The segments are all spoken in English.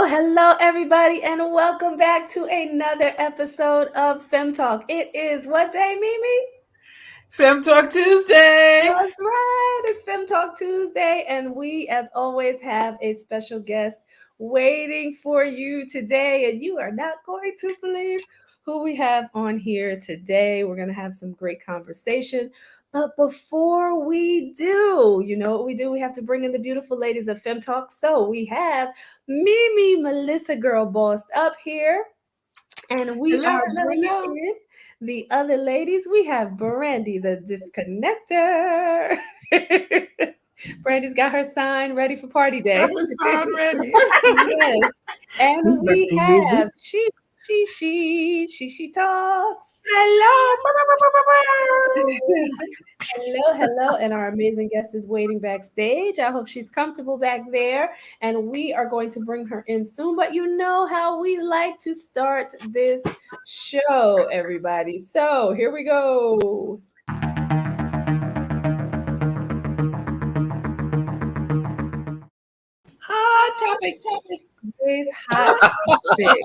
Hello, everybody, and welcome back to another episode of Fem Talk. It is what day, Mimi? Fem Talk Tuesday. That's right. It's Fem Talk Tuesday, and we, as always, have a special guest waiting for you today, and you are not going to believe who we have on here today. We're going to have some great conversation. But before we do, you know what we do? We have to bring in the beautiful ladies of Fem Talk. So we have Mimi, Melissa Girl Bossed up here. And we are bringing in the other ladies. We have Brandy, the disconnector. Brandy's got her sign ready for party day. Got her sign ready. Yes. And we have she talks. Hello, and our amazing guest is waiting backstage. I hope she's comfortable back there, and we are going to bring her in soon. But you know how we like to start this show, everybody. So here we go. Hot topic. Today's hot topic.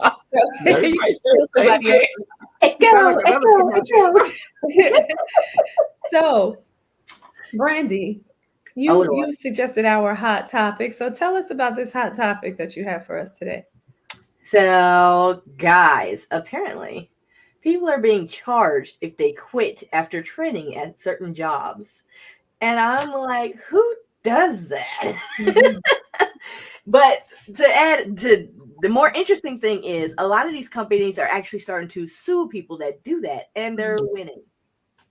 So, Brandy, you suggested our hot topic. So tell us about this hot topic that you have for us today. So, guys, apparently people are being charged if they quit after training at certain jobs. And I'm like, who does that? Mm-hmm. But to add to the more interesting thing is a lot of these companies are actually starting to sue people that do that, and they're winning.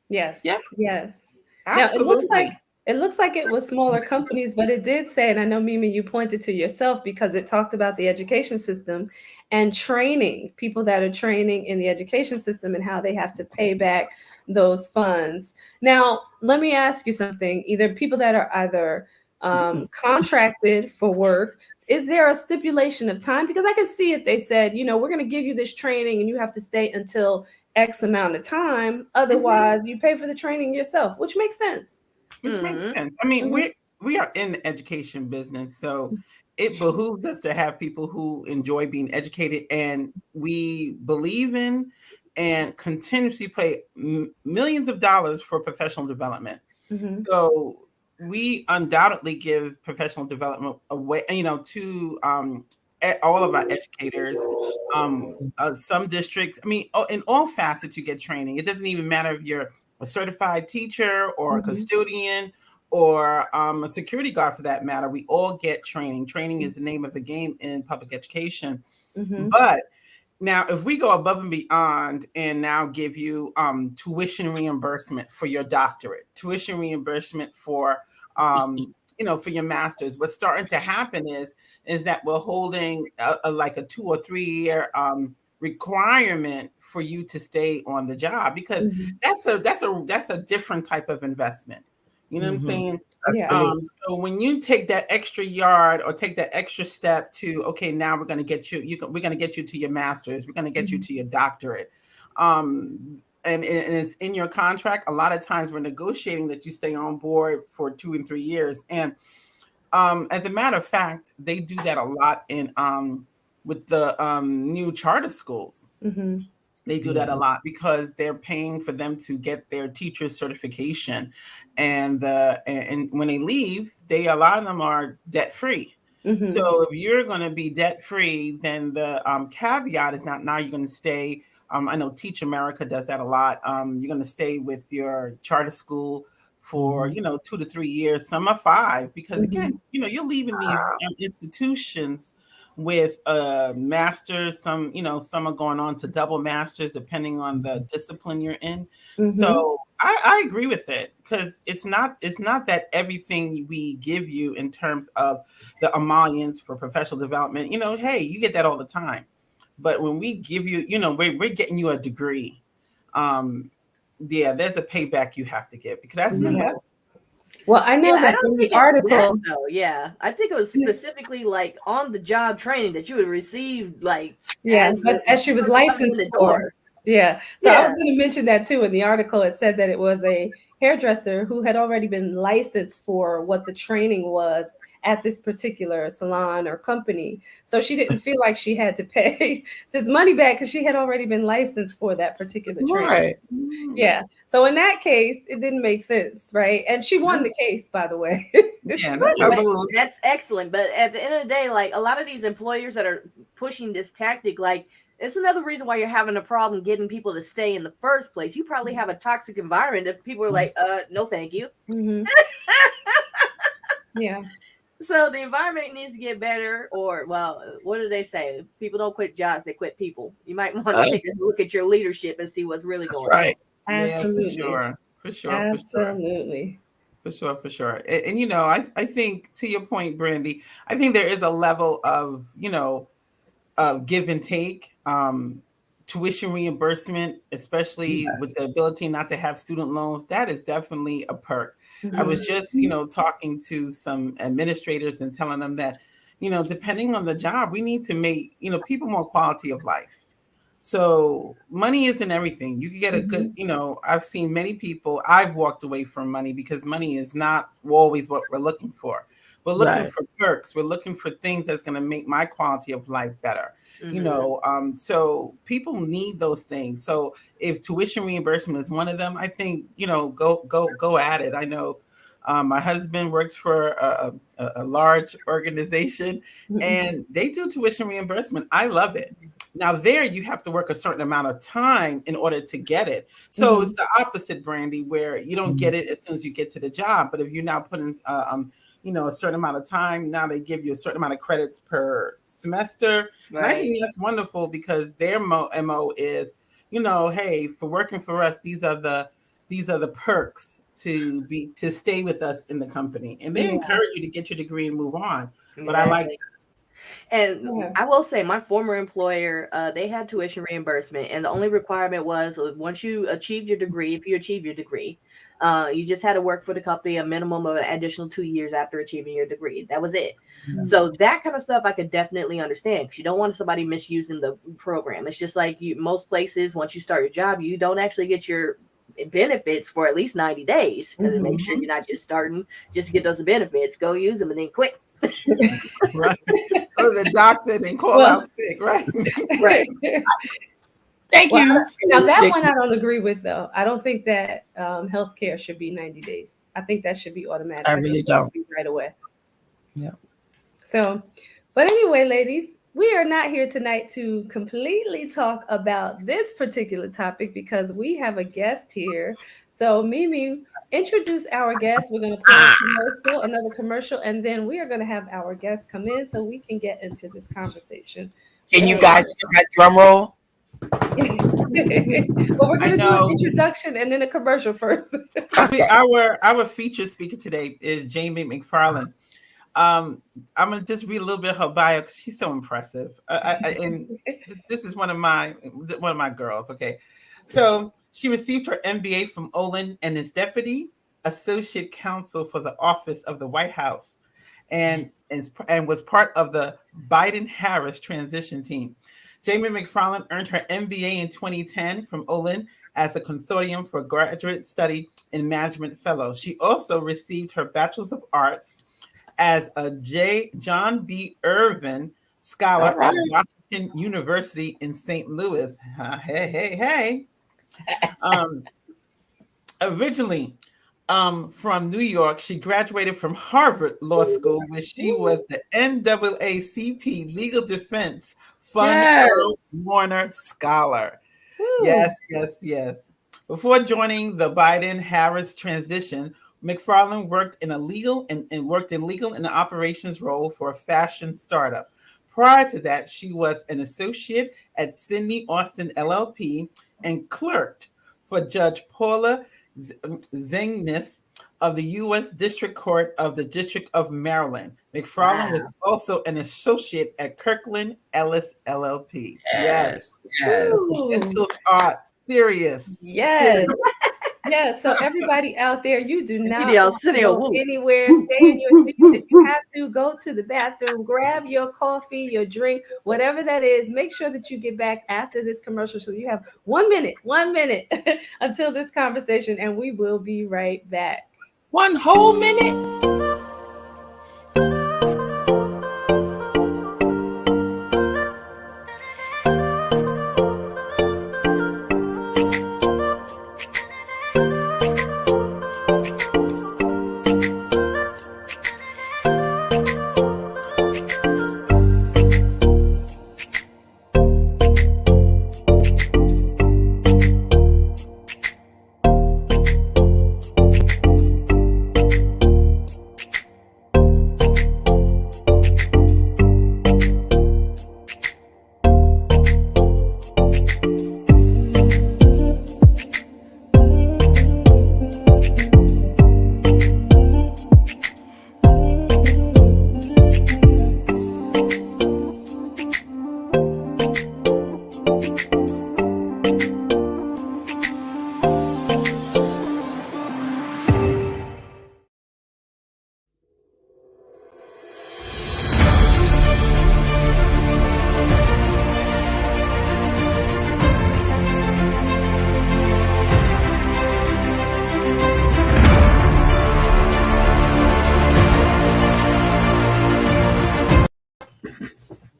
Yes. Yep. Yes. Absolutely. Now it looks like it was smaller companies, but it did say, and I know Mimi, you pointed to yourself because it talked about the education system and training people that are training in the education system and how they have to pay back those funds. Now, let me ask you something. Either people that are either contracted for work, is there a stipulation of time? Because I can see if they said, you know, we're going to give you this training and you have to stay until X amount of time. Otherwise, you pay for the training yourself, which makes sense. Makes sense. I mean, we are in the education business, so it behooves us to have people who enjoy being educated, and we believe in and continuously pay millions of dollars for professional development. Mm-hmm. So we undoubtedly give professional development away, you know, to all of our educators. Some districts, I mean, in all facets, you get training. It doesn't even matter if you're a certified teacher or a custodian or a security guard for that matter. We all get training. Training is the name of the game in public education. Mm-hmm. But now, if we go above and beyond and now give you tuition reimbursement for your doctorate, tuition reimbursement for, you know, for your master's, what's starting to happen is that we're holding like a 2 or 3 year requirement for you to stay on the job, because that's a different type of investment. You know what I'm saying? Yeah. So when you take that extra yard or take that extra step to, okay, now we're going to get you, we're going to get you to your master's, we're going to get you to your doctorate. And it's in your contract. A lot of times we're negotiating that you stay on board for 2 and 3 years. And as a matter of fact, they do that a lot in with the new charter schools. Mm-hmm. They do that a lot because they're paying for them to get their teacher certification, and when they leave, a lot of them are debt free. Mm-hmm. So if you're going to be debt free, then the caveat is not now you're going to stay I know Teach America does that a lot. You're going to stay with your charter school for 2 to 3 years. Some are 5 because again, you're leaving these institutions with a master's. Some are going on to double masters depending on the discipline you're in. So I agree with it because it's not that everything we give you in terms of the emoluments for professional development, hey, you get that all the time. But when we give you, we're getting you a degree. There's a payback you have to give because that's an investment. Well, I know I that don't in think the article. Yeah, I think it was specifically like on the job training that you would receive, like but as she was licensed for. Yeah. So I was going to mention that too. In the article, it said that it was a hairdresser who had already been licensed for what the training was at this particular salon or company. So she didn't feel like she had to pay this money back because she had already been licensed for that particular training. Right. Yeah. So in that case, it didn't make sense, right? And she won the case, by the way. Yeah, that's excellent. But at the end of the day, like a lot of these employers that are pushing this tactic, like it's another reason why you're having a problem getting people to stay in the first place. You probably have a toxic environment if people are like, no, thank you. Yeah. So the environment needs to get better, or what do they say? People don't quit jobs; they quit people. You might want to take a look at your leadership and see what's really going on. Absolutely. Yeah, for sure. Absolutely. For sure. And I think to your point, Brandy, I think there is a level of give and take. Tuition reimbursement, especially with the ability not to have student loans, that is definitely a perk. I was just, talking to some administrators and telling them that, depending on the job, we need to make, people more quality of life. So money isn't everything. You can get a good, I've seen many people, I've walked away from money because money is not always what we're looking for. We're looking for perks. We're looking for things that's going to make my quality of life better. So people need those things. So if tuition reimbursement is one of them, I think, go at it. I know my husband works for a large organization and they do tuition reimbursement. I love it. Now there you have to work a certain amount of time in order to get it. So it's the opposite, Brandy, where you don't get it as soon as you get to the job. But if you now put in a certain amount of time, now they give you a certain amount of credits per semester. Right. And I think that's wonderful because their MO is, hey, for working for us, these are the perks to stay with us in the company. And they encourage you to get your degree and move on. But I like that. And I will say my former employer, they had tuition reimbursement. And the only requirement was once you achieved your degree, if you achieve your degree, you just had to work for the company a minimum of an additional 2 years after achieving your degree. That was it. So that kind of stuff I could definitely understand because you don't want somebody misusing the program. It's just like most places, once you start your job, you don't actually get your benefits for at least 90 days because it makes sure you're not just starting just to get those benefits. Go use them and then quit. Right. Go to the doctor and call out sick, right? Right. Thank you. Now that one I don't agree with though. I don't think that healthcare should be 90 days. I think that should be automatic. I really don't. Right away. Yeah. So, but anyway, ladies, we are not here tonight to completely talk about this particular topic because we have a guest here. So Mimi, introduce our guest. We're going to play another commercial, and then we are going to have our guest come in so we can get into this conversation. Can you guys hear my drum roll? Well, we're going to do an introduction and then a commercial first. Our featured speaker today is Jamie McFarland. I'm going to just read a little bit of her bio because she's so impressive. And this is one of my girls. Okay. So she received her MBA from Olin and is Deputy Associate Counsel for the Office of the White House and was part of the Biden-Harris transition team. Jamie McFarland earned her MBA in 2010 from Olin as a consortium for graduate study in management fellow. She also received her Bachelor's of Arts as a John B. Irvin Scholar at Washington University in St. Louis. Hey. Originally from New York, she graduated from Harvard Law School, where she was the NAACP Legal Defense Fund Earl Warner Scholar. Woo. Yes. Before joining the Biden-Harris transition, McFarland worked in legal and operations role for a fashion startup. Prior to that, she was an associate at Sidney Austin LLP and clerked for Judge Paula Zingnis of the U.S. District Court of the District of Maryland. McFarland was also an associate at Kirkland Ellis LLP. Yes. Woo. Credentials are serious. Yes. Yes. So everybody out there, you do not Video, want to video, go woo. anywhere. Stay in your seat. If you have to, go to the bathroom, grab your coffee, your drink, whatever that is. Make sure that you get back after this commercial. So you have 1 minute until this conversation, and we will be right back. 1 whole minute.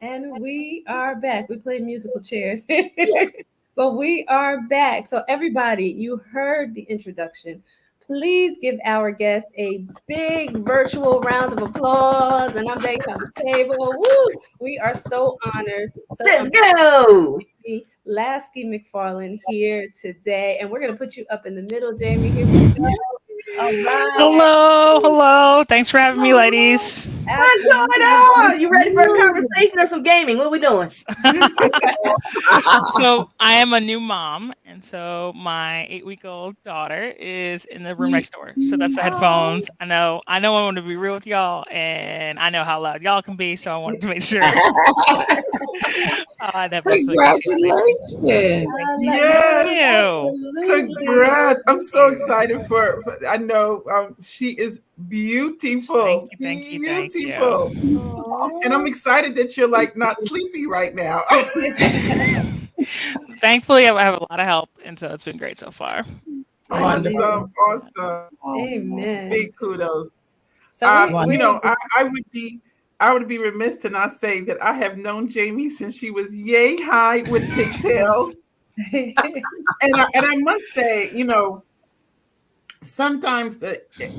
And we are back. We played musical chairs, but we are back. So, everybody, you heard the introduction. Please give our guest a big virtual round of applause. And I'm banging on the table. Woo! We are so honored. So Let's go. Lasky McFarland here today. And we're going to put you up in the middle, Jamie. Here we go. All right. Hello. Thanks for having me, ladies. What's going on? You ready for a conversation or some gaming? What we doing? So I am a new mom, and so my 8-week-old daughter is in the room next door. So that's the headphones. I know I want to be real with y'all, and I know how loud y'all can be, so I wanted to make sure. Congratulations. Yes. Congrats. I'm so excited for I know she is beautiful. Thank you. Beautiful. And I'm excited that you're like not sleepy right now. Thankfully, I have a lot of help, and so it's been great so far. Awesome. Amen. Big kudos. So I would be remiss to not say that I have known Jamie since she was yay high with pigtails. and I must say, sometimes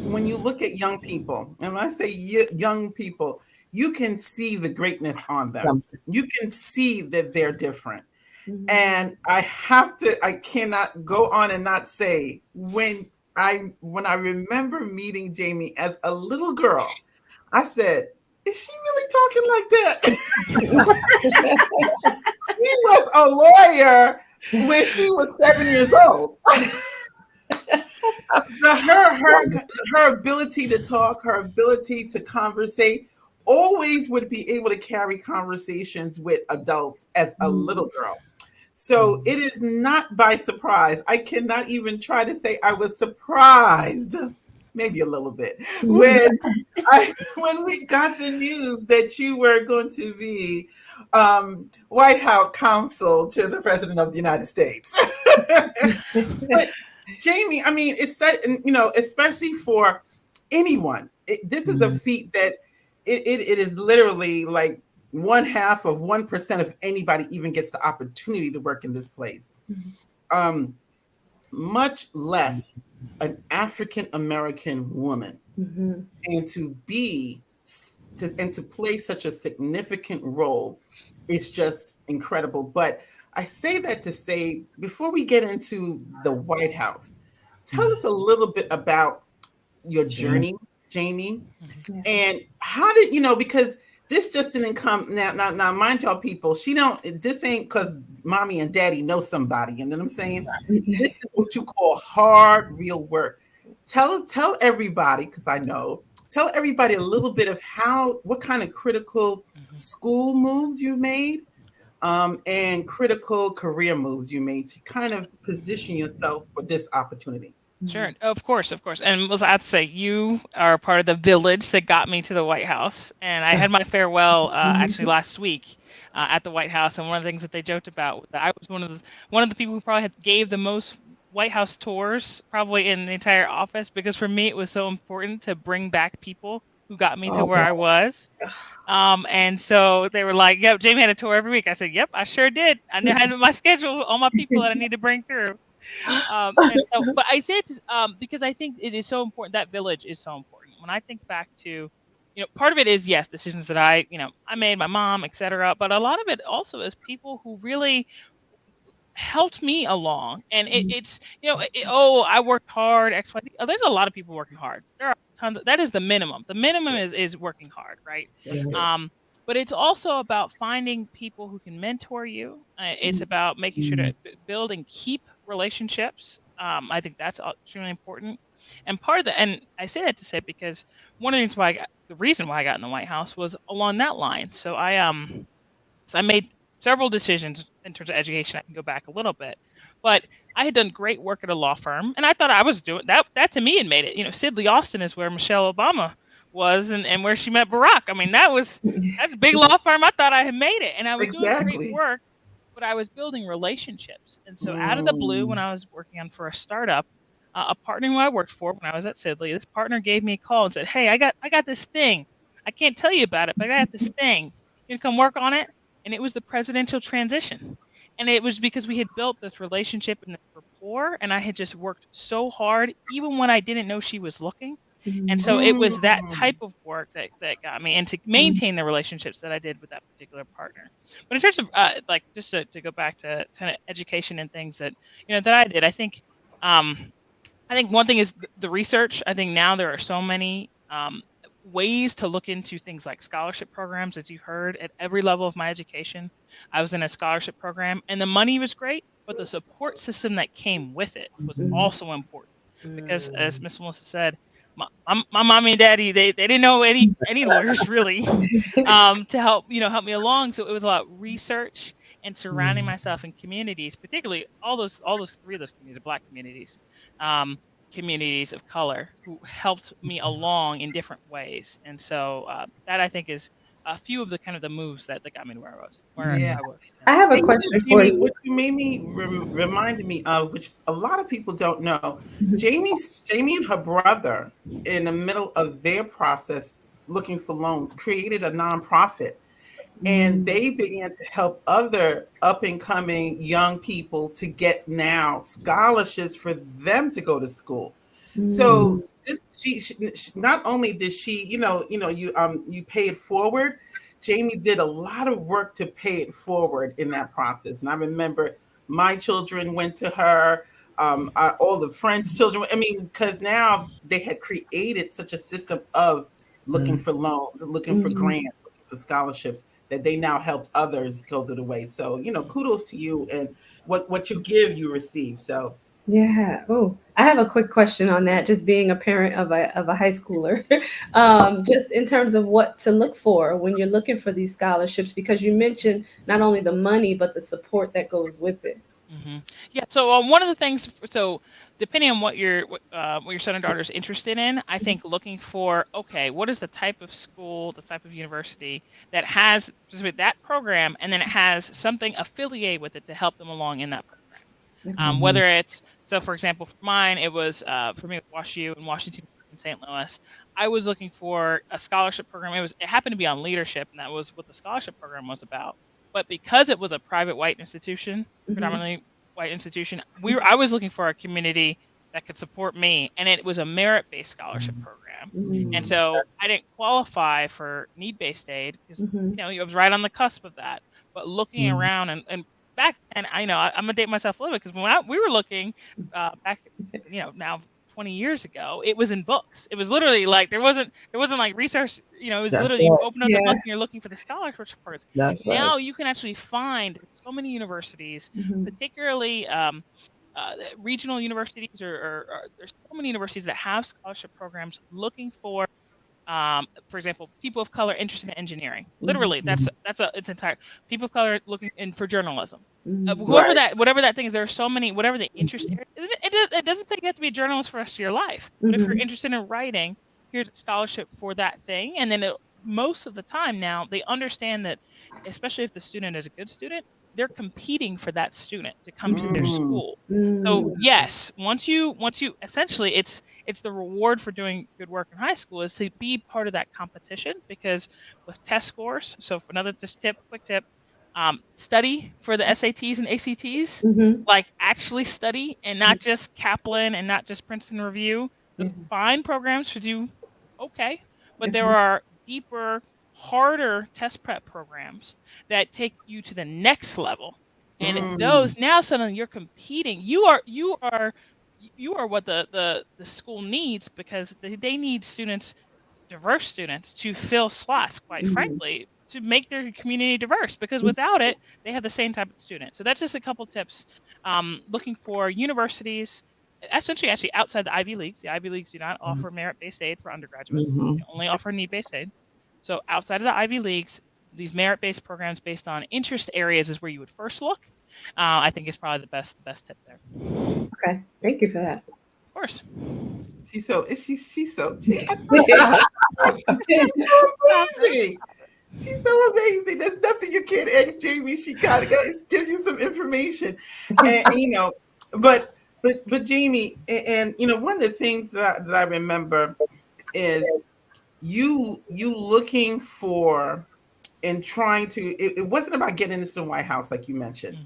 when you look at young people, and when I say young people, you can see the greatness on them. You can see that they're different. Mm-hmm. And I cannot go on and not say when I remember meeting Jamie as a little girl, I said, is she really talking like that? She was a lawyer when she was 7 years old. Her ability to talk, her ability to conversate, always would be able to carry conversations with adults as a little girl. So it is not by surprise. I cannot even try to say I was surprised, maybe a little bit, when we got the news that you were going to be White House counsel to the President of the United States. But Jamie, I mean, it's such, especially for anyone, this is a feat that it is literally like 0.5% of anybody even gets the opportunity to work in this place. Much less an African American woman, and to play such a significant role, it's just incredible. But I say that to say, before we get into the White House, tell us a little bit about your journey, Jamie, Mhm. and how did you know? Because this just didn't come now. Mind y'all, people, she don't. This ain't because mommy and daddy know somebody. You know what I'm saying? This is what you call hard, real work. Tell everybody, because I know. Tell everybody a little bit of what kind of critical Mhm. school moves you made, and critical career moves you made to kind of position yourself for this opportunity. Sure, of course, of course. And was I have to say, you are part of the village that got me to the White House. And I had my farewell actually last week at the White House. And one of the things that they joked about was that I was one of the people who probably gave the most White House tours probably in the entire office, because for me it was so important to bring back people who got me to Oh, where I was. And so they were like, "Yep, Jamie had a tour every week." I said, "Yep, I sure did. I had my schedule, all my people that I need to bring through." And so, but I say it because I think it is so important. That village is so important. When I think back to, part of it is, yes, decisions that I made, my mom, etc. But a lot of it also is people who really helped me along. And it's, oh, I worked hard, X, Y, Z. Oh, there's a lot of people working hard. There are tons that is the minimum. The minimum is working hard, right? That's good. But it's also about finding people who can mentor you. It's about making sure to build and keep relationships. I think that's extremely important. And part of the, and I say that to say because one of the reasons the reason why I got in the White House was along that line. So I made several decisions in terms of education. I can go back a little bit, but I had done great work at a law firm, and I thought I was doing that. That to me had made it. Sidley Austin is where Michelle Obama was, and where she met Barack. I mean, that's a big law firm. I thought I had made it, and I was doing great Exactly. work, but I was building relationships. And so, out of the blue, when I was working on for a startup, a partner who I worked for when I was at Sidley, this partner gave me a call and said, "Hey, I got this thing. I can't tell you about it, but I got this thing. You come work on it." And it was the presidential transition. And it was because we had built this relationship and this rapport, and I had just worked so hard, even when I didn't know she was looking. And so it was that type of work that got me, and to maintain the relationships that I did with that particular partner. But in terms of like just to go back to kind of education and things that that I did, I think one thing is the research. I think now there are so many ways to look into things like scholarship programs, as you heard, at every level of my education. I was in a scholarship program, and the money was great, but the support system that came with it was also important. Because, as Miss Melissa said, my mommy and daddy they didn't know any lawyers really to help me along. So it was a lot of research and surrounding myself in communities, particularly all those three of those communities are Black communities, communities of color who helped me along in different ways. And so that I think is a few of the kind of the moves that got me to where Yeah. I was. I have a And question for Jamie, you. what you made me reminded me of, which a lot of people don't know, Jamie and her brother, in the middle of their process looking for loans, created a nonprofit, and they began to help other up and coming young people to get now scholarships for them to go to school. So she not only did she, you pay it forward. Jamie did a lot of work to pay it forward in that process. And I remember my children went to her, all the friends' children. I mean, because now they had created such a system of looking for loans, looking for grants, looking for scholarships, that they now helped others go through the way. So, kudos to you, and what you give, you receive. So Yeah. Oh, I have a quick question on that. Just being a parent of a high schooler, just in terms of what to look for when you're looking for these scholarships, because you mentioned not only the money but the support that goes with it. hmm Yeah. So one of the things, so depending on what your son or daughter is interested in, I think looking for, okay, what is the type of school, the type of university that has specifically that program, and then it has something affiliated with it to help them along in that program. Whether it's, so for example, for mine, it was for me with WashU and Washington in St. Louis. I was looking for a scholarship program. It happened to be on leadership, and that was what the scholarship program was about. But because it was a private white institution, predominantly white institution, I was looking for a community that could support me, and it was a merit-based scholarship program. And so I didn't qualify for need-based aid because it was right on the cusp of that. But looking around and back, and I'm gonna date myself a little bit because when we were looking back, now 20 years ago, it was in books. It was literally like there wasn't like research. It was That's literally you right. open up the book and you're looking for the scholarship parts. That's right. Now you can actually find so many universities, particularly regional universities, or there's so many universities that have scholarship programs looking for example, people of color interested in engineering. Literally, it's entire people of color looking in for journalism. Whatever that thing is, there are so many. Whatever the interest area, it doesn't say you have to be a journalist for the rest of your life. But if you're interested in writing, here's a scholarship for that thing. And then most of the time now, they understand that, especially if the student is a good student, they're competing for that student to come to their school. So yes, once you essentially, it's the reward for doing good work in high school is to be part of that competition, because with test scores. So for another quick tip, study for the SATs and ACTs, like actually study and not just Kaplan and not just Princeton Review. The fine programs should do okay, but there are deeper, harder test prep programs that take you to the next level, and those now suddenly you're competing. You are what the school needs, because they need diverse students to fill slots, quite frankly, to make their community diverse, because without it, they have the same type of student. So that's just a couple tips. Looking for universities, essentially actually outside the Ivy Leagues. The Ivy Leagues do not offer merit-based aid for undergraduates. They only offer need-based aid. So outside of the Ivy Leagues, these merit-based programs based on interest areas is where you would first look. I think is probably the best tip there. Okay, thank you for that. Of course. She's so amazing. She's so amazing. There's nothing you can't ask Jamie. She gotta give you some information, and but Jamie, and one of the things that I remember is you looking for and trying to. It wasn't about getting into the White House like you mentioned.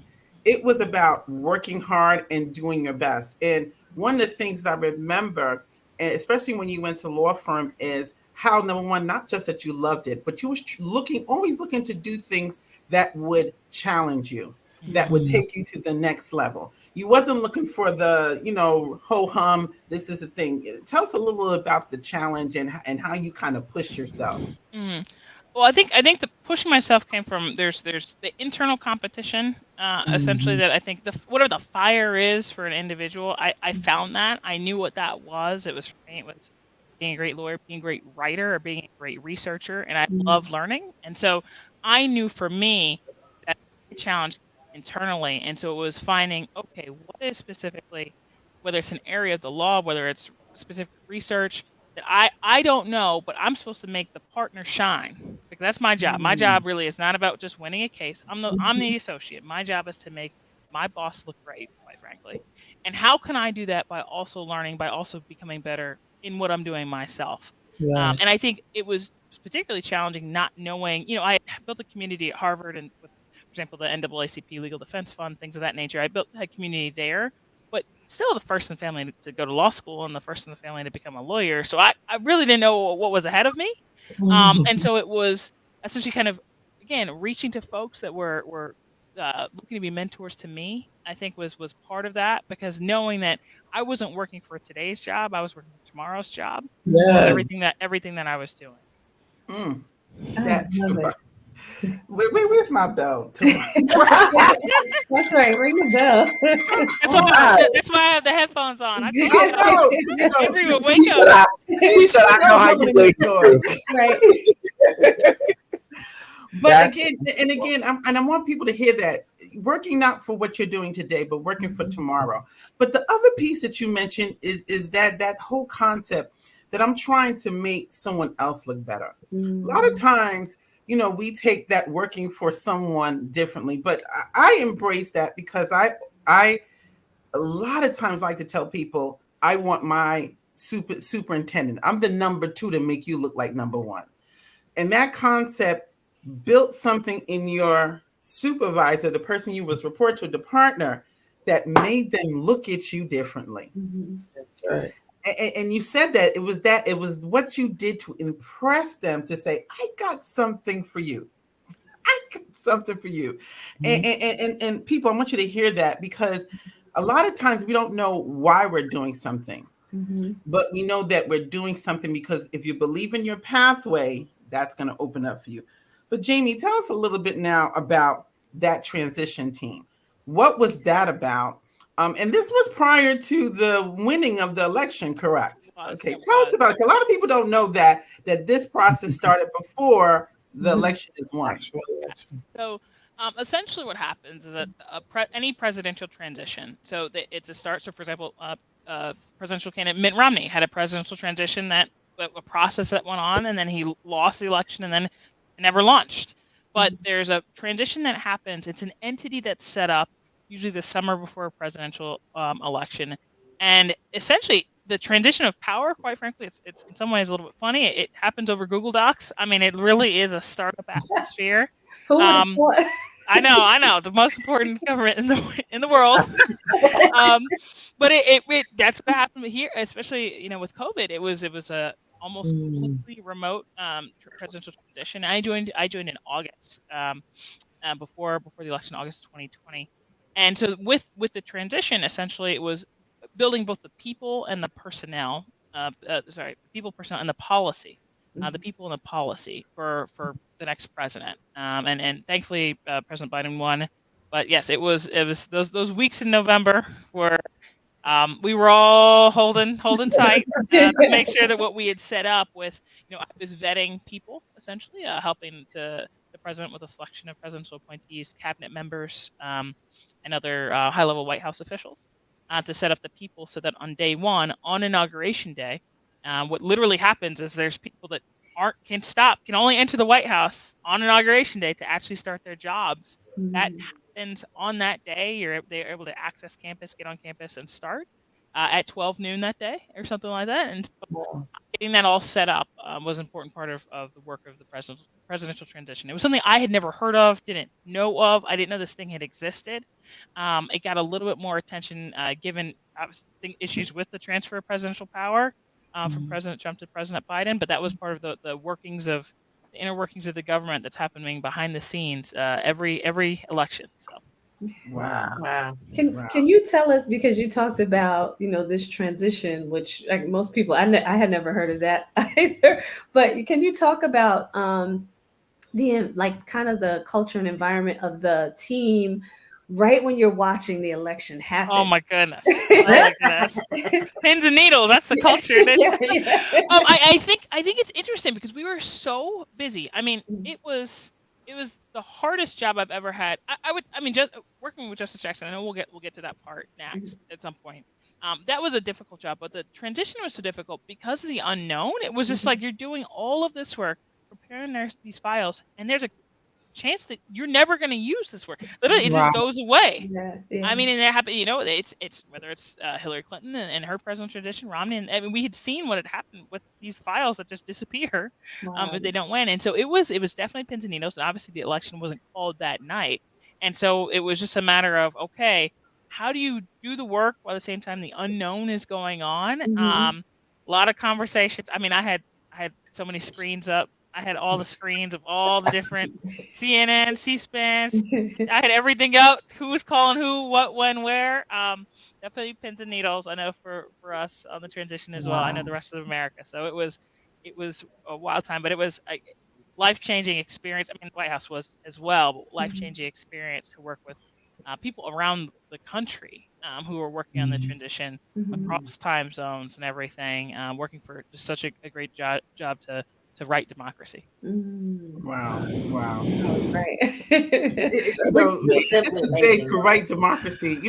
It was about working hard and doing your best. And one of the things that I remember, and especially when you went to law firm, is how, number one, not just that you loved it, but you was always looking to do things that would challenge you, that would take you to the next level. You wasn't looking for the, ho hum, this is the thing. Tell us a little about the challenge and how you kind of push yourself. Well, I think the pushing myself came from there's the internal competition, essentially, that I think whatever the fire is for an individual, I found that. I knew what that was. It was for me, it was being a great lawyer, being a great writer, or being a great researcher, and I love learning. And so I knew for me that challenge internally, and so it was finding, okay, what is specifically, whether it's an area of the law, whether it's specific research, that I don't know, but I'm supposed to make the partner shine, because that's my job. My job really is not about just winning a case. I'm the associate. My job is to make my boss look great, quite frankly. And how can I do that? By also learning, by also becoming better in what I'm doing myself. And I think it was particularly challenging not knowing, I built a community at Harvard, and with, for example, the NAACP Legal Defense Fund, things of that nature. I built a community there, but still the first in the family to go to law school and the first in the family to become a lawyer. So I really didn't know what was ahead of me. And so it was essentially kind of, again, reaching to folks that were looking to be mentors to me, I think was part of that, because knowing that I wasn't working for today's job, I was working for tomorrow's job. Everything that I was doing. That's right. Where's my bell? That's right. Ring the bell. That's why I have the headphones on. I know. Everyone, wake She up. Said, I know how you wake up. Right. But again, I want people to hear that working not for what you're doing today, but working for tomorrow. But the other piece that you mentioned is that whole concept that I'm trying to make someone else look better. A lot of times, we take that working for someone differently, but I embrace that, because I a lot of times like to tell people I want my superintendent. I'm the number 2 to make you look like number 1. And that concept built something in your supervisor, the person you was report to, the partner, that made them look at you differently. That's right. And you said that it was what you did to impress them, to say, I got something for you. I something for you. And people, I want you to hear that, because a lot of times we don't know why we're doing something, but we know that we're doing something because if you believe in your pathway, that's going to open up for you. But Jamie, tell us a little bit now about that transition team. What was that about? And this was prior to the winning of the election, correct? Okay, tell us about it. A lot of people don't know that this process started before the election is won. So essentially what happens is that any presidential transition, so it's a start. So for example, presidential candidate Mitt Romney had a presidential transition, that a process that went on, and then he lost the election and then never launched. But there's a transition that happens. It's an entity that's set up usually the summer before a presidential election. And essentially the transition of power, quite frankly, it's in some ways a little bit funny. It happens over Google Docs. I mean, it really is a startup atmosphere. I know, the most important government in the world. But it that's what happened here, especially with COVID. It was a almost completely remote presidential transition. I joined in August, before the election, August 2020. And so with the transition, essentially it was building both the people and the personnel. People, personnel, and the policy. The people and the policy for the next president. And thankfully, President Biden won. But yes, it was those weeks in November where we were all holding tight to make sure that what we had set up with, I was vetting people, essentially, helping the president with a selection of presidential appointees, cabinet members, and other high-level White House officials to set up the people so that on day one, on Inauguration Day, what literally happens is there's people that can only enter the White House on Inauguration Day to actually start their jobs. That happens on that day. They're able to access campus, get on campus, and start at 12 noon that day or something like that. And so getting that all set up was an important part of the work of the presidential transition. It was something I had never heard of, didn't know of. I didn't know this thing had existed. It got a little bit more attention given issues with the transfer of presidential power from President Trump to President Biden, but that was part of the inner workings of the government that's happening behind the scenes every election. So. Wow. Can you tell us, because you talked about this transition, which like most people I had never heard of that either, but can you talk about the kind of the culture and environment of the team right when you're watching the election happen? Oh my goodness! Pins and needles. That's the culture. I think it's interesting because we were so busy. I mean, it was the hardest job I've ever had. Just working with Justice Jackson. I know we'll get to that part next at some point. That was a difficult job, but the transition was so difficult because of the unknown. It was just like you're doing all of this work, preparing these files, and there's a chance that you're never going to use this work. Literally, it just goes away. I mean, and that happened. It's whether it's Hillary Clinton and her presidential transition, Romney, and we had seen what had happened with these files that just disappear if they don't win. And so it was definitely pins and needles. And obviously, the election wasn't called that night, and so it was just a matter of how do you do the work while at the same time the unknown is going on? A lot of conversations. I mean, I had so many screens up. I had all the screens of all the different CNN, C-SPANs. I had everything out. Who was calling who, what, when, where. Definitely pins and needles. I know for us on the transition as well. I know the rest of America. So it was a wild time, but it was a life-changing experience. I mean, the White House was as well, but life-changing experience to work with people around the country who were working on the transition across time zones and everything, working for just such a great job to right democracy. Wow. That was great. Just to say to right democracy,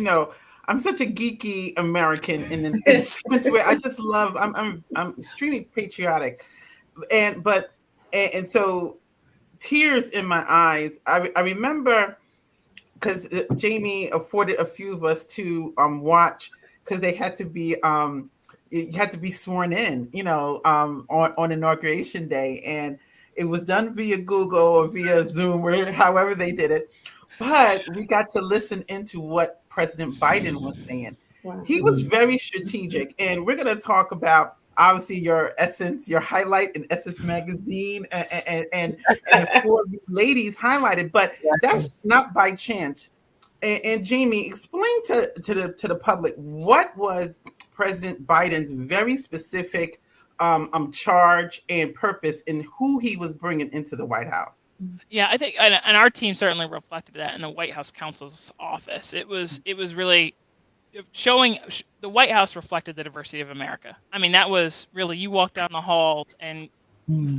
I'm such a geeky American in a sense where I just love. I'm extremely patriotic, and so tears in my eyes. I remember because Jamie afforded a few of us to watch because they had to be. You had to be sworn in, on Inauguration Day, and it was done via Google or via Zoom or however they did it. But we got to listen into what President Biden was saying. He was very strategic, and we're going to talk about obviously your Essence, your highlight in Essence magazine, and the four of you ladies highlighted, but that's not by chance. And Jamie, explain to the public what was President Biden's very specific charge and purpose in who he was bringing into the White House. Yeah, I think, and our team certainly reflected that in the White House counsel's office. It was really showing the White House reflected the diversity of America. I mean, that was really, you walked down the halls and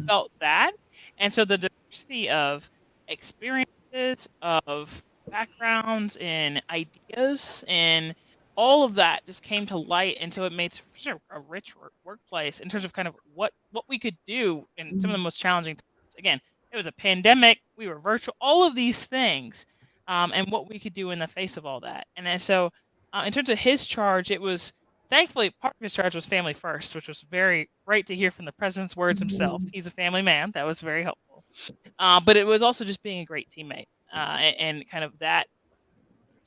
felt that. And so the diversity of experiences, of backgrounds and ideas and all of that just came to light. And so it made sure a rich workplace in terms of kind of what we could do in some of the most challenging times. Again, it was a pandemic, we were virtual, all of these things, and what we could do in the face of all that. And then so in terms of his charge, it was, thankfully, part of his charge was family first, which was very great to hear from the president's words himself. He's a family man. That was very helpful. But it was also just being a great teammate, and kind of that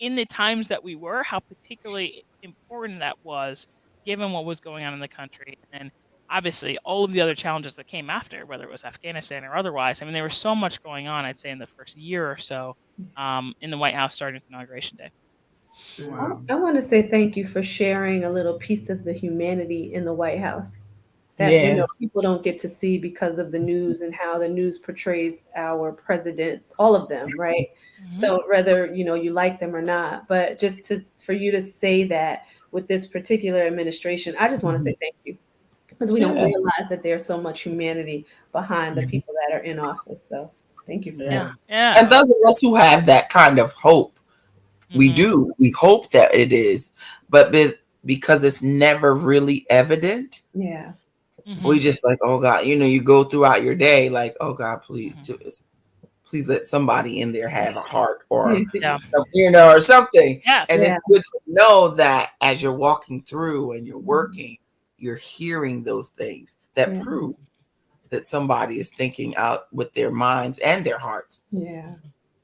in the times that we were, how particularly important that was, given what was going on in the country. And obviously all of the other challenges that came after, whether it was Afghanistan or otherwise. I mean, there was so much going on, I'd say, in the first year or so in the White House starting Inauguration Day. Wow. I want to say thank you for sharing a little piece of the humanity in the White House that people don't get to see because of the news and how the news portrays our presidents, all of them, right? So whether you like them or not, but just for you to say that with this particular administration, I just want to say thank you, because we don't realize that there's so much humanity behind the people that are in office. So thank you for that. Yeah. And those of us who have that kind of hope, we hope that it is, but because it's never really evident, we just like, oh God, you go throughout your day like, oh God, please let somebody in there have a heart or or something. And it's good to know that as you're walking through and you're working, you're hearing those things that prove that somebody is thinking out with their minds and their hearts.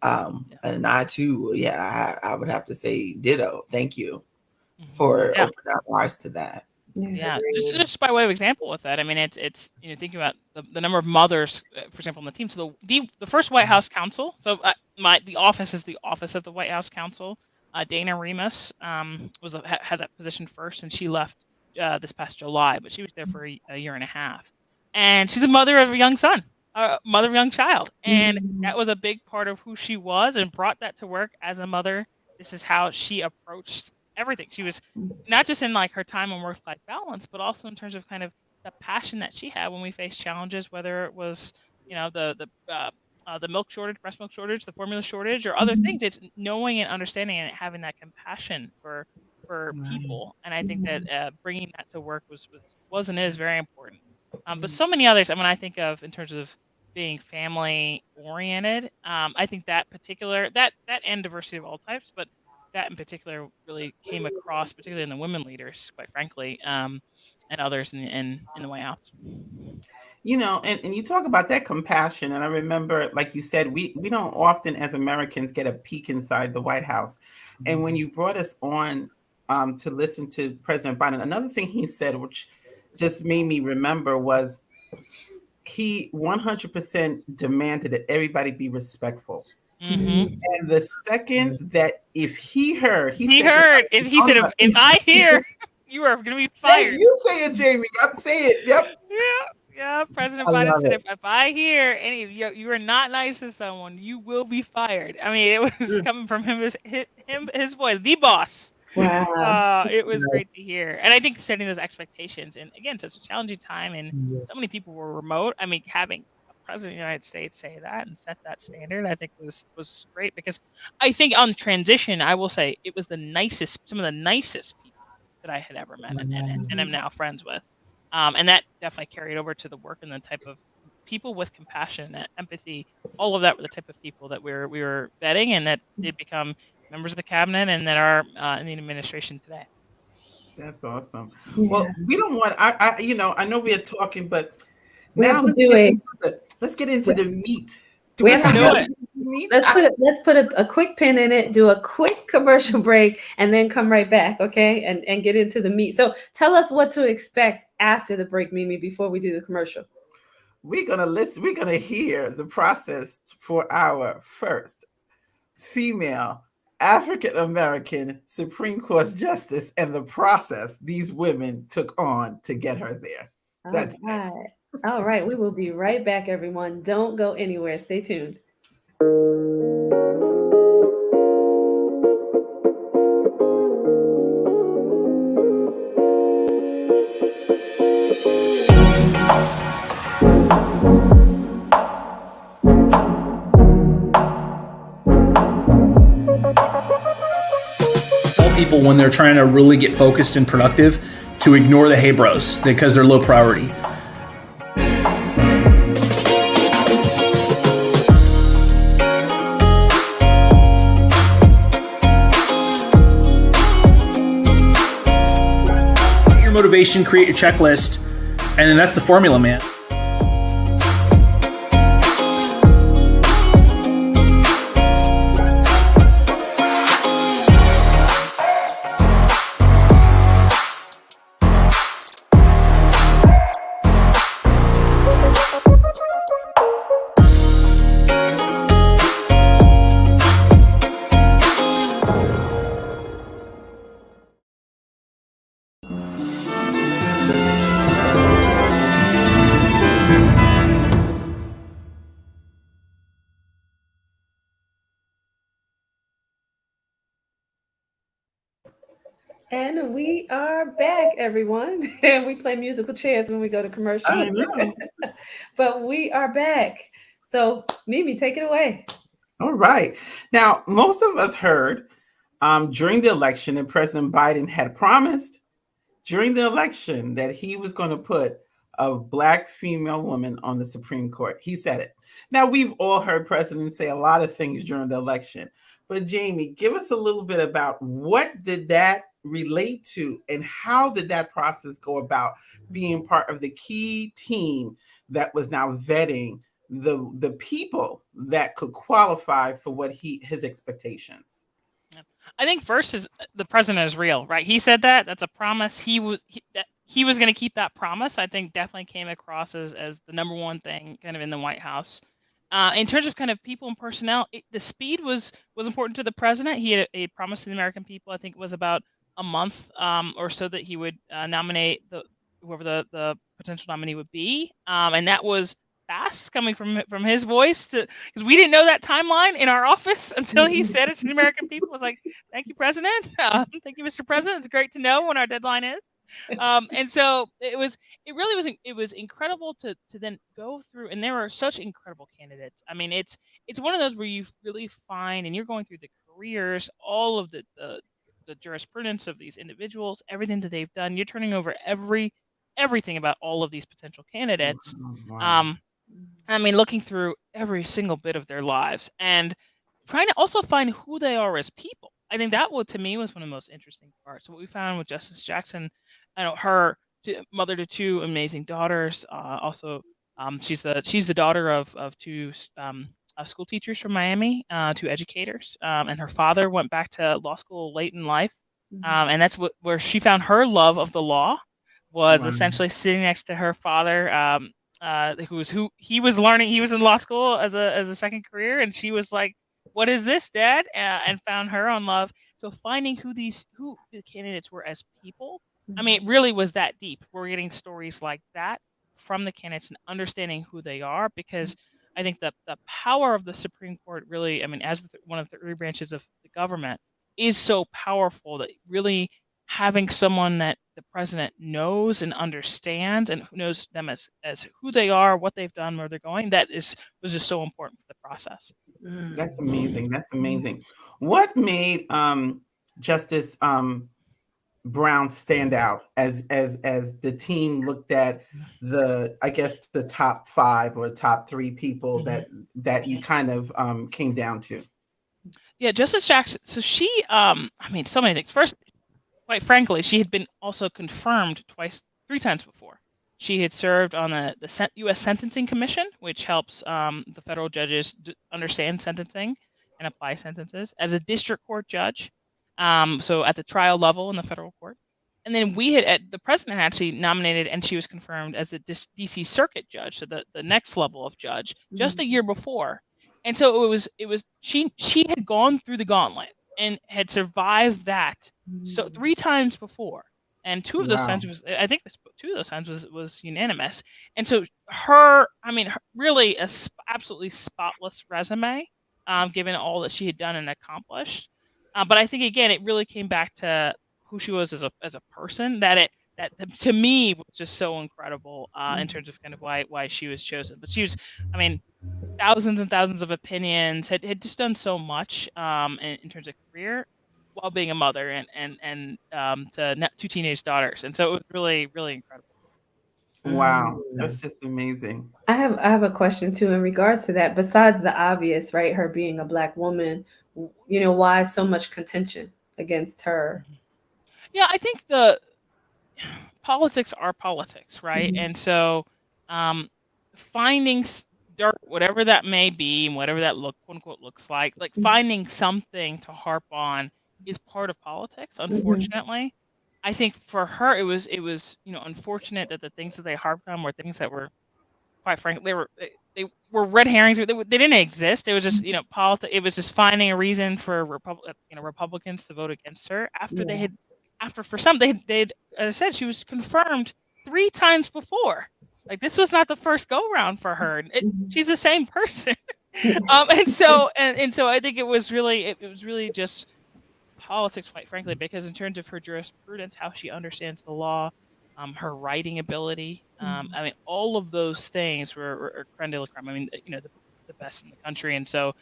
And I too, I would have to say ditto. Thank you for opening our eyes to that. Just by way of example with that, I mean, it's thinking about the number of mothers, for example, on the team. So the first White House counsel, so the office is the office of the White House counsel. Dana Remus had that position first, and she left this past July, but she was there for a year and a half. And she's a mother of a young son, mother of a young child, and that was a big part of who she was, and brought that to work as a mother. This is how she approached everything. She was not just in like her time and work-life balance, but also in terms of kind of the passion that she had when we faced challenges, whether it was the milk shortage, breast milk shortage, the formula shortage, or other things. It's knowing and understanding and having that compassion for people. And I think that bringing that to work was and is very important. But so many others. I mean, I think of in terms of being family oriented. I think that particular that and diversity of all types, but that in particular really came across, particularly in the women leaders, quite frankly, and others in the White House. And you talk about that compassion, and I remember, like you said, we don't often as Americans get a peek inside the White House. And when you brought us on to listen to President Biden, another thing he said, which just made me remember, was he 100% demanded that everybody be respectful. And the second that if he said, if I hear, you are going to be fired. You say it, Jamie. I'm saying it. Yep. Yeah. President Biden said, if I hear any of you are not nice to someone, you will be fired. I mean, it was coming from his voice, the boss. Wow. It was great to hear. And I think setting those expectations, and again, such a challenging time, and so many people were remote. I mean, having President of the United States say that and set that standard, I think was great, because I think on transition, I will say it was some of the nicest people that I had ever met and am now friends with. And that definitely carried over to the work, and the type of people with compassion and empathy. All of that were the type of people that we were vetting, and that did become members of the cabinet and that are in the administration today. That's awesome. Well, we don't want, I know we are talking, but we now let's get into the meat. We have Me let's put a quick pin in it, do a quick commercial break, and then come right back, okay? And get into the meat. So tell us what to expect after the break, Mimi, before we do the commercial. We're gonna hear the process for our first female African American Supreme Court justice and the process these women took on to get her there. That's right. All right. We will be right back, everyone. Don't go anywhere. Stay tuned. People, when they're trying to really get focused and productive, to ignore the hey bros because they're low priority. Your motivation, create your checklist, and then that's the formula, man. And we are back, everyone. And we play musical chairs when we go to commercial. I know. But we are back. So, Mimi, take it away. All right. Now, most of us heard during the election that President Biden had promised during the election that he was going to put a Black female woman on the Supreme Court. He said it. Now, we've all heard presidents say a lot of things during the election. But Jamie, give us a little bit about what did that relate to and how did that process go about being part of the key team that was now vetting the people that could qualify for what his expectations? I think first is the president is real, right? He said that's a promise. He was going to keep that promise. I think definitely came across as the number one thing kind of in the White House. In terms of kind of people and personnel, the speed was important to the president. He had a promise to the American people. I think it was about a month or so that he would nominate whoever the potential nominee would be, and that was fast coming from his voice, because we didn't know that timeline in our office until he said it to the American people. I was like, thank you, President. Thank you, Mr. President. It's great to know when our deadline is. And so it was incredible to then go through, and there are such incredible candidates. I mean, it's one of those where you really find, and you're going through the careers, all of the jurisprudence of these individuals, everything that they've done. You're turning over everything about all of these potential candidates. Wow. I mean, looking through every single bit of their lives and trying to also find who they are as people. I think that to me was one of the most interesting parts. What we found with Justice Jackson, I know her mother to two amazing daughters. Also, she's the daughter of two school teachers from Miami, two educators, and her father went back to law school late in life, and that's where she found her love of the law, was essentially sitting next to her father, who he was learning. He was in law school as a second career, and she was like, "What is this, Dad?" And found her on love. So finding who the candidates were as people, I mean, it really was that deep. We're getting stories like that from the candidates and understanding who they are, because I think that the power of the Supreme Court really, I mean, as one of the three branches of the government, is so powerful that really having someone that the president knows and understands and knows them as who they are, what they've done, where they're going, was just so important for the process. That's amazing. That's amazing. What made Justice Brown stand out as the team looked at the top 5 or top 3 people that you kind of came down to? Yeah, Justice Jackson. So she, I mean, so many things. First, quite frankly, she had been also confirmed 3 times before. She had served on the U.S. Sentencing Commission, which helps the federal judges understand sentencing and apply sentences, as a district court judge, so at the trial level in the federal court. And then the president actually nominated, and she was confirmed as the D.C. Circuit Judge, so the next level of judge, just a year before. And so it was she had gone through the gauntlet and had survived that so 3 times before. And 2 of those times was unanimous. And so really absolutely spotless resume, given all that she had done and accomplished. But I think, again, it really came back to who she was as a person, that to me was just so incredible in terms of kind of why she was chosen. But she was, thousands and thousands of opinions, had just done so much in terms of career, while being a mother and to 2 teenage daughters. And so it was really, really incredible. Wow, that's just amazing. I have a question too in regards to that. Besides the obvious, right, her being a Black woman, why so much contention against her? Yeah, I think the politics are politics, right? Mm-hmm. And so finding dirt, whatever that may be, and whatever that quote unquote looks like finding something to harp on is part of politics, unfortunately. I think for her, it was unfortunate that the things that they harped on were things that were, quite frankly, they were red herrings. They didn't exist. It was just politics. It was just finding a reason for Republicans to vote against her after they as I said, she was confirmed 3 times before. Like, this was not the first go round for her. She's the same person. And so I think it was really just politics, quite frankly, because in terms of her jurisprudence, how she understands the law, her writing ability, all of those things were creme de la creme. The best in the country. And so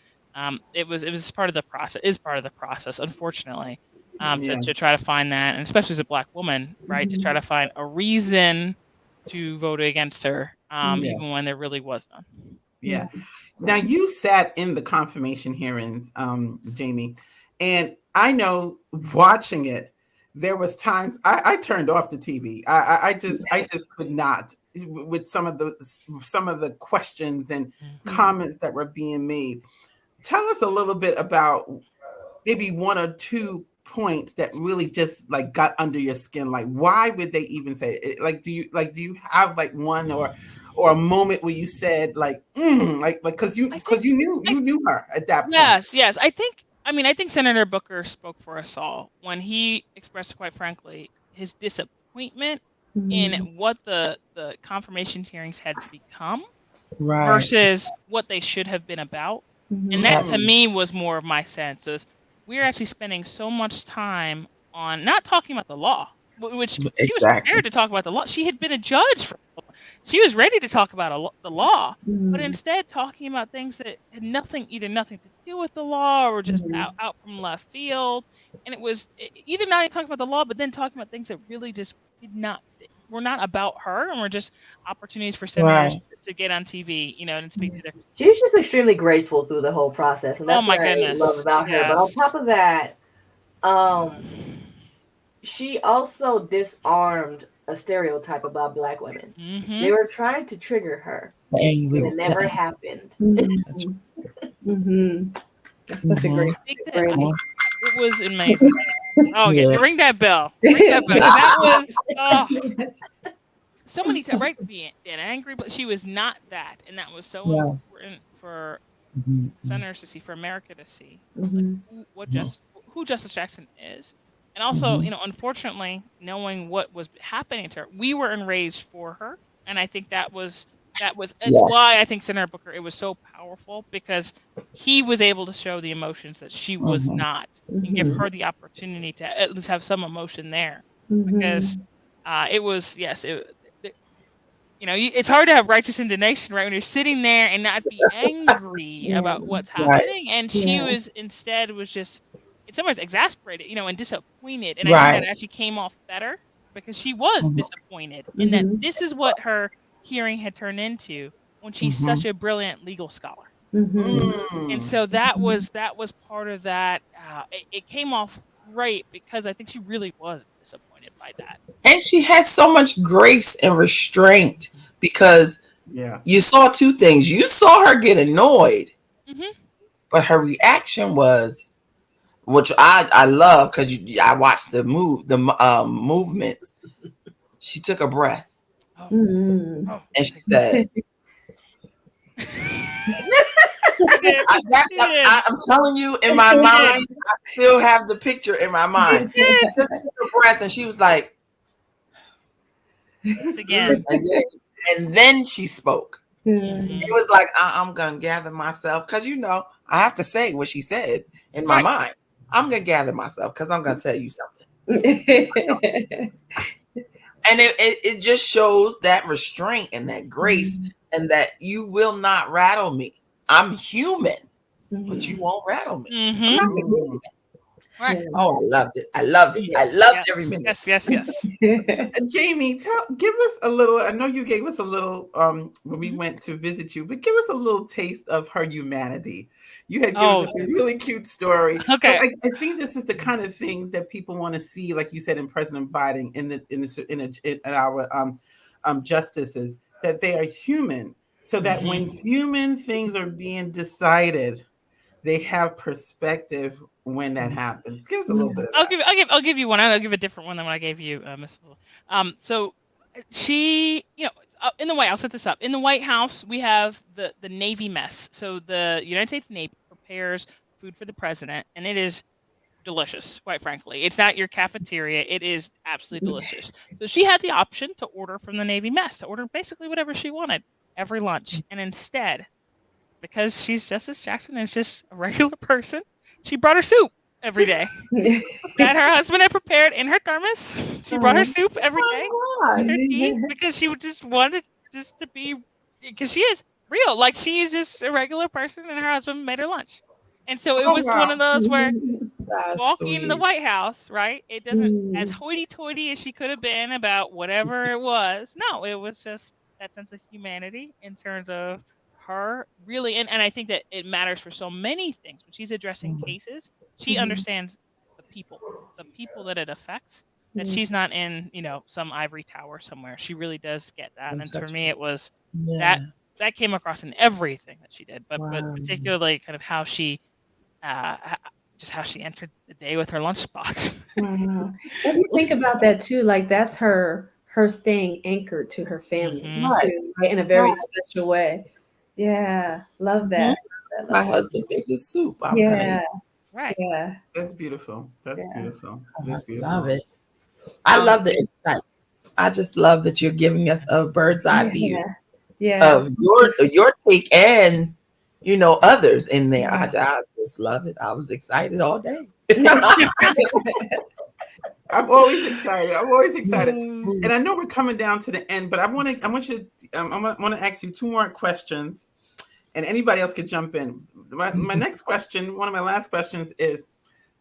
it was part of the process, unfortunately, to try to find that, and especially as a Black woman, right, to try to find a reason to vote against her, even when there really was none. Yeah. Now, you sat in the confirmation hearings, Jamie, and I know watching it, there was times I turned off the TV. I just could not, with some of the questions and comments that were being made. Tell us a little bit about maybe 1 or 2 points that really just got under your skin. Like, why would they even say it? Do you have one or a moment where you said because you knew her at that point? Yes. I think Senator Booker spoke for us all when he expressed, quite frankly, his disappointment in what the confirmation hearings had become versus what they should have been about. And that, to me, was more of my sense. Is we're actually spending so much time on not talking about the law, which she was prepared to talk about the law. She had been a judge she was ready to talk about the law, but instead talking about things that had nothing to do with the law, or just out from left field. And it was either not talking about the law, but then talking about things that really just were not about her, and were just opportunities for senators to get on TV, and speak to their. She was just extremely graceful through the whole process, and that's what I love about her. But on top of that, she also disarmed a stereotype about Black women. They were trying to trigger her, and it never happened. That's such a great. It was amazing. Oh, yeah. Ring that bell. That was so many times, right? Being angry, but she was not that, and that was so important for senators to see, for America to see, who Justice Jackson is. And also, unfortunately, knowing what was happening to her, we were enraged for her, and I think that was why I think Senator Booker, it was so powerful, because he was able to show the emotions that she was not, and give her the opportunity to at least have some emotion there, because it was it's hard to have righteous indignation, right, when you're sitting there and not be angry about what's happening, and she was just. It's somewhat exasperated, and disappointed. And I think that actually came off better, because she was disappointed in that this is what her hearing had turned into when she's such a brilliant legal scholar. And so that was part of that. It came off great because I think she really was disappointed by that. And she has so much grace and restraint because you saw two things. You saw her get annoyed, but her reaction was, which I love because I watched the movements. She took a breath and she said, I'm telling you, in my mind, I still have the picture in my mind. Just took a breath, and she was like, again. And then she spoke. It was like, I'm gonna gather myself because I have to say what she said in my mind. I'm gonna gather myself because I'm gonna tell you something. And it just shows that restraint and that grace and that you will not rattle me. I'm human, but you won't rattle me. I'm not gonna do that. Right. Oh, I loved it. I loved it. I loved every minute. Yes. Jamie, give us a little. I know you gave us a little when we went to visit you, but give us a little taste of her humanity. You had given us a really cute story. Okay. I think this is the kind of things that people want to see, like you said, in President Biden, in our justices, that they are human, so that when human things are being decided, they have perspective when that happens. Give us a little bit of that. I'll give you one. I'll give a different one than what I gave you, Miss. So she, in the White House, set this up. In the White House, we have the Navy mess. So the United States Navy prepares food for the president, and it is delicious, quite frankly. It's not your cafeteria. It is absolutely delicious. So she had the option to order from the Navy mess, to order basically whatever she wanted every lunch. And instead, because she's Justice Jackson is just a regular person, she brought her soup every day that her husband had prepared in her thermos. She brought her soup every day with her tea because she just wanted just to be, because she is real. Like, she is just a regular person and her husband made her lunch. And so it was one of those where walking into the White House, right? It doesn't, as hoity-toity as she could have been about whatever it was. No, it was just that sense of humanity in terms of her really, and I think that it matters for so many things. When she's addressing cases, she understands the people that it affects, that she's not in, some ivory tower somewhere. She really does get that. And for me, it was that came across in everything that she did, but particularly kind of how she just how she entered the day with her lunchbox. Wow. What do you think about that too? Like, that's her staying anchored to her family, too, right? In a very special way. Yeah, love that. My husband made the soup. Right. Yeah. That's beautiful. That's beautiful. That's beautiful. Love it. I love the insight. I just love that you're giving us a bird's eye view of your take and others in there. I just love it. I was excited all day. I'm always excited. And I know we're coming down to the end, but I want to ask you two more questions, and anybody else could jump in. My next question, one of my last questions, is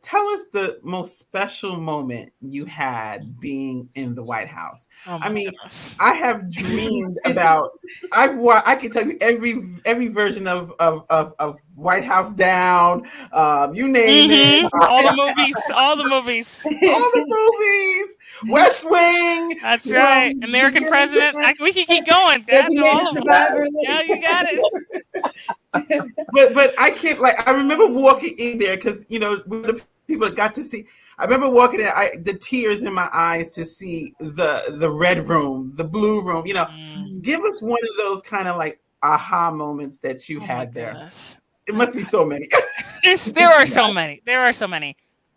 tell us the most special moment you had being in the White House. Goodness. I have dreamed about. I can tell you every version of White House Down. You name it. All the movies. West Wing. That's right. American President. We can keep going. Yeah, you got it. But I can't. I remember walking in there because people got to see. I remember walking in, the tears in my eyes to see the red room, the blue room. Give us one of those kind of aha moments that you had there. Goodness. It must be so many. There are so many.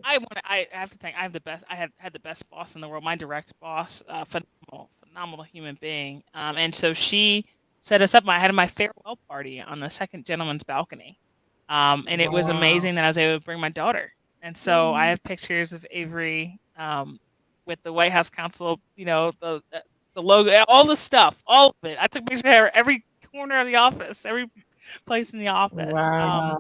I have to thank. I had the best boss in the world. My direct boss, phenomenal human being. And so she set us up. I had my farewell party on the second gentleman's balcony. And it was amazing that I was able to bring my daughter. And so I have pictures of Avery with the White House council, the logo, all the stuff, all of it. I took pictures of her every corner of the office, every place in the office. Wow.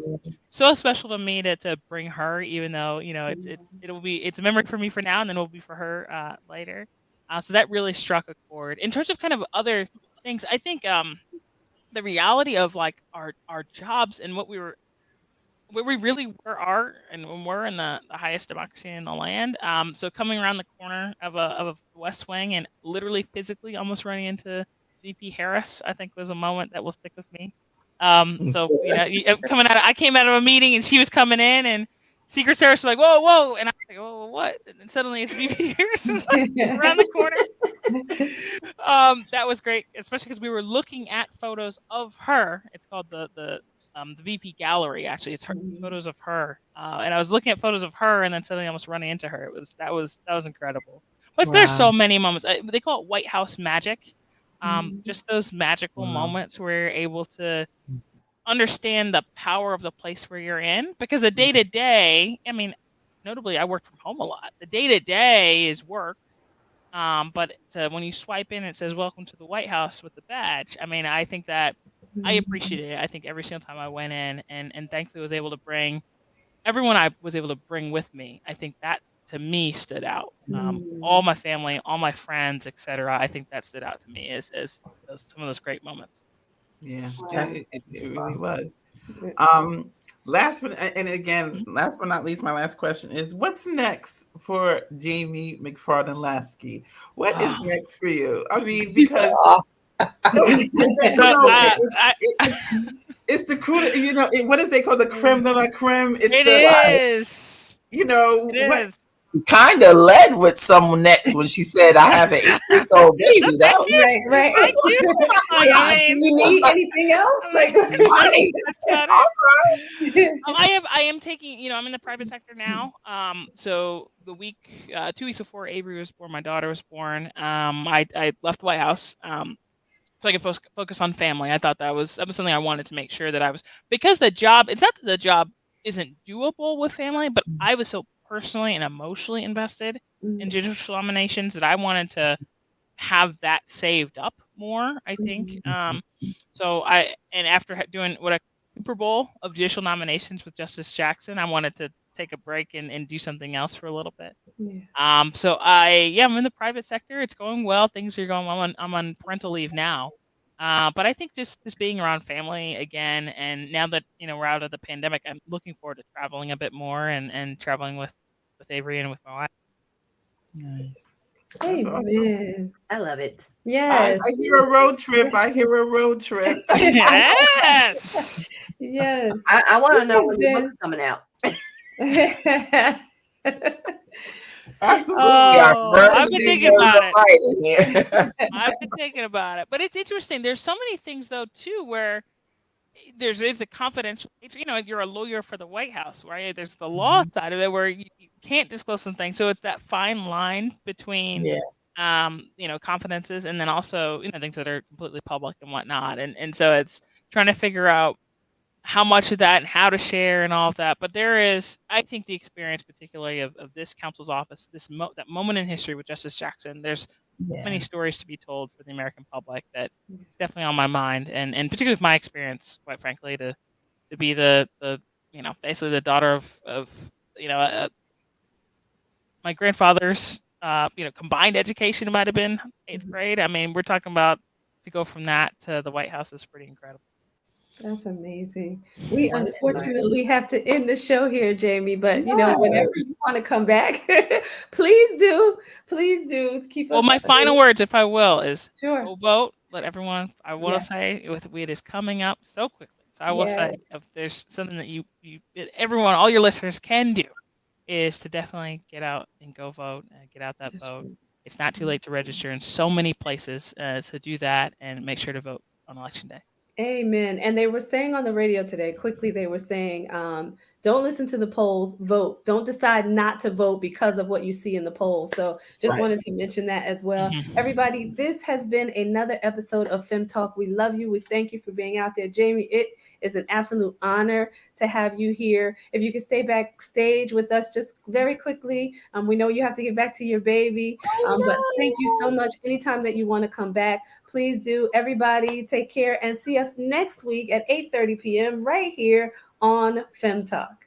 So special to me to bring her, even though it's a memory for me for now, and then it'll be for her later. So that really struck a chord. In terms of kind of other things, I think the reality of our jobs and what we were where we really were and we're in the highest democracy in the land. So coming around the corner of a West Wing and literally physically almost running into VP Harris, I think was a moment that will stick with me. So coming out, I came out of a meeting and she was coming in, and Secret Service was like, "Whoa, whoa!" And I was like, "Oh, what?" And suddenly it's VP Harris is like around the corner. That was great, especially because we were looking at photos of her. It's called the VP Gallery. Actually, it's her photos of her, and I was looking at photos of her, and then suddenly almost running into her. That was incredible. But there's so many moments. They call it White House magic. Just those magical moments where you're able to understand the power of the place where you're in, because the day to day, I mean, notably I work from home a lot. The day to day is work. But when you swipe in, it says "Welcome to the White House" with the badge. I mean, I think that I appreciated it. I think every single time I went in, and thankfully was able to bring everyone I was able to bring with me. I think that to me stood out. All my family, all my friends, etc. I think that stood out to me as some of those great moments. Yeah, it really was. Last but not least, my last question is: what's next for Jamie McFarland-Lasky? What is next for you? I mean, because it's the crew. What is they call the creme de la creme? It is. Kind of led with someone next when she said, "I have an 8-week-old baby." That was right. Do you need anything else? I am taking. I'm in the private sector now. So the 2 weeks before Avery was born, my daughter was born. I left the White House. So I could focus on family. I thought that was something I wanted to make sure that I was, because the job. It's not that the job isn't doable with family, but I was so personally and emotionally invested in judicial nominations that I wanted to have that saved up more, I think. So after doing a Super Bowl of judicial nominations with Justice Jackson, I wanted to take a break and do something else for a little bit. So I'm in the private sector. It's going well. Things are going well. I'm on parental leave now. But I think just being around family again, and now that we're out of the pandemic, I'm looking forward to traveling a bit more and traveling with Avery and with my wife. Nice. Amen. I love it. Yes. I hear a road trip. Yes. Yes. I want to know when the book's coming out. Absolutely. I've been thinking about it. I've been thinking about it. But it's interesting. There's so many things, though, too, where there's the confidential. You're a lawyer for the White House, right? There's the law side of it where you can't disclose some things. So it's that fine line between, confidences and then also, things that are completely public and whatnot. And so it's trying to figure out how much of that and how to share and all of that. But there is, I think, the experience particularly of this counsel's office, that moment in history with Justice Jackson, there's many stories to be told for the American public that it's definitely on my mind. And particularly with my experience, quite frankly, to be the basically the daughter of my grandfather's, combined education, it might have been 8th grade. I mean, we're talking about to go from that to the White House is pretty incredible. That's amazing. We unfortunately have to end the show here, Jamie, but whenever you want to come back, please do keep us. Well, my final words, if I will, is go vote. Let everyone, I want to say it is coming up so quickly. So I will say, if there's something that everyone, all your listeners can do, is to definitely get out and go vote and get out that vote. It's not too late to register in so many places. So do that and make sure to vote on Election Day. Amen. And they were saying on the radio today, quickly, they were saying, don't listen to the polls, vote. Don't decide not to vote because of what you see in the polls. So just wanted to mention that as well. Everybody, this has been another episode of Fem Talk. We love you. We thank you for being out there. Jamie, it is an absolute honor to have you here. If you could stay backstage with us just very quickly. We know you have to get back to your baby, but thank you so much. Anytime that you want to come back, please do. Everybody, take care and see us next week at 8:30 p.m. right here on Fem Talk.